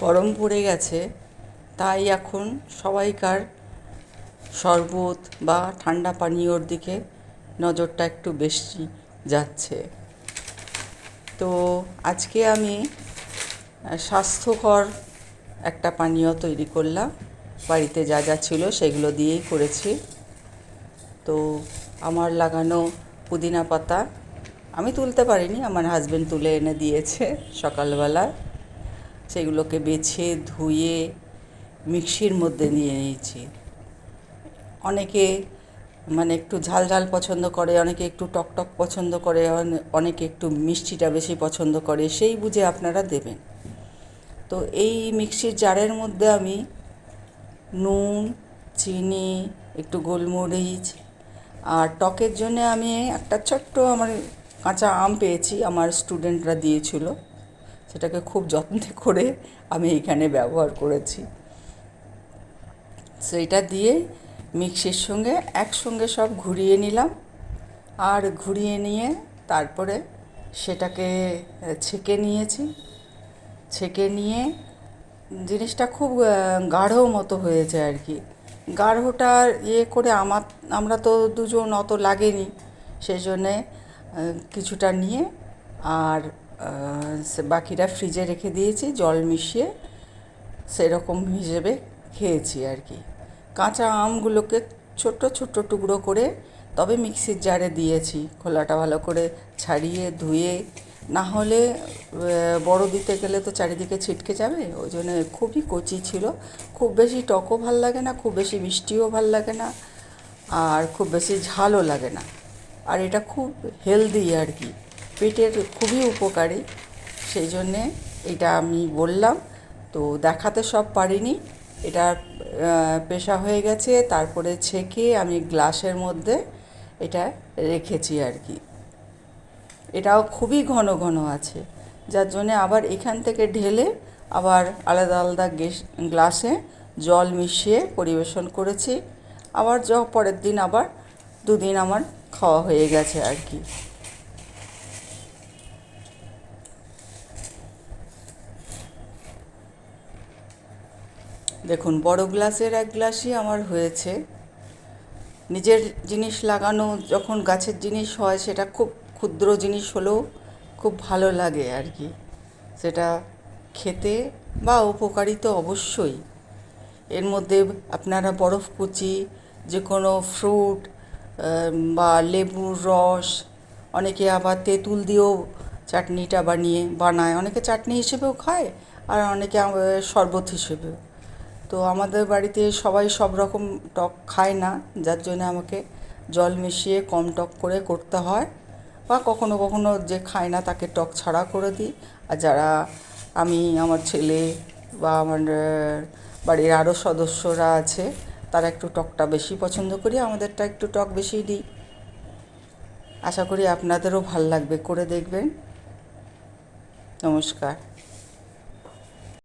গরম পড়ে গেছে, তাই এখন সবাইকার শরবত বা ঠান্ডা পানীয়র দিকে নজরটা একটু বেশি যাচ্ছে। তো আজকে আমি স্বাস্থ্যকর একটা পানীয় তৈরি করলাম। বাড়িতে যা যা ছিল সেগুলো দিয়েই করেছি। তো আমার লাগানো পুদিনা পাতা আমি তুলতে পারিনি, আমার হাজবেন্ড তুলে এনে দিয়েছে সকালবেলা। সেগুলোকে বেছে ধুয়ে মিক্সির মধ্যে নিয়ে নিয়েছি। অনেকে একটু ঝাল ঝাল পছন্দ করে, অনেকে একটু টক টক পছন্দ করে, অনেকে একটু মিষ্টিটা বেশি পছন্দ করে, সেই বুঝে আপনারা দেবেন। তো এই মিক্সির জারের মধ্যে আমি নুন, চিনি, একটু গোলমরিচ, আর টকের জন্যে আমি একটা ছোট্ট আমার কাঁচা আম পেয়েছি, আমার স্টুডেন্টরা দিয়েছিল, সেটাকে খুব যত্ন করে আমি এখানে ব্যবহার করেছি। সেইটা দিয়ে মিক্সির সঙ্গে একসঙ্গে সব ঘুরিয়ে নিলাম, আর ঘুরিয়ে নিয়ে তারপরে সেটাকে ছেঁকে নিয়েছি। ছেঁকে নিয়ে জিনিসটা খুব গাঢ় মতো হয়েছে আর কি। গাঢ়টা করে আমরা তো দুজন অত লাগেনি, সেই জন্যে কিছুটা নিয়ে আর বাকিটা ফ্রিজে রেখে দিয়েছি জল মিশিয়ে, সেরকম হিসেবে খেয়েছি আর কি। কাঁচা আমগুলোকে ছোট্ট ছোট্ট টুকরো করে তবে মিক্সির জারে দিয়েছি, খোলাটা ভালো করে ছাড়িয়ে ধুয়ে, না হলে বড় দিতে গেলে তো চারিদিকে ছিটকে যাবে, ওই জন্য খুবই কচি ছিল। খুব বেশি টকও ভাল লাগে না, খুব বেশি মিষ্টিও ভাল লাগে না, আর খুব বেশি ঝালও লাগে না। আর এটা খুব হেলদি আর কি, পেটের খুবই উপকারী, সেই জন্যে এটা আমি বললাম। তো দেখাতে সব পারিনি, এটা পেশা হয়ে গেছে, তারপরে ছেঁকে আমি গ্লাসের মধ্যে এটা রেখেছি আর কি। এটাও খুবই ঘন ঘন আছে, যার জন্যে আবার এখান থেকে ঢেলে আবার আলাদা আলাদা গ্লাসে জল মিশিয়ে পরিবেশন করেছি। আবার পরের দিন আবার দুদিন আমার খাওয়া হয়ে গেছে আর কি। দেখুন, বড় গ্লাসের এক গ্লাসই আমার হয়েছে। নিজের জিনিস লাগানো যখন গাছের জিনিস হয়, সেটা খুব ক্ষুদ্র জিনিস হলেও খুব ভালো লাগে আর কি, সেটা খেতে বা উপকারী তো অবশ্যই। এর মধ্যে আপনারা বরফ কুচি, যে কোনো ফ্রুট বা লেবুর রস, অনেকে আবার তেঁতুল দিয়েও চাটনিটা বানায়, অনেকে চাটনি হিসেবেও খায়, আর অনেকে শরবত হিসেবেও। তো আমাদের বাড়িতে সবাই সব রকম টক খায় না, যার জন্য আমাকে জল মিশিয়ে কম টক করে করতে হয়, বা কখনো কখনো যে খায় না তাকে টক ছাড়া করে দিই। আর যারা আমার ছেলে বা আমার বাড়ির আরও সদস্যরা আছে, তারা একটু টকটা বেশি পছন্দ করি, আমাদেরটা একটু টক বেশি দিই। আশা করি আপনাদেরও ভাল লাগবে, করে দেখবেন। নমস্কার।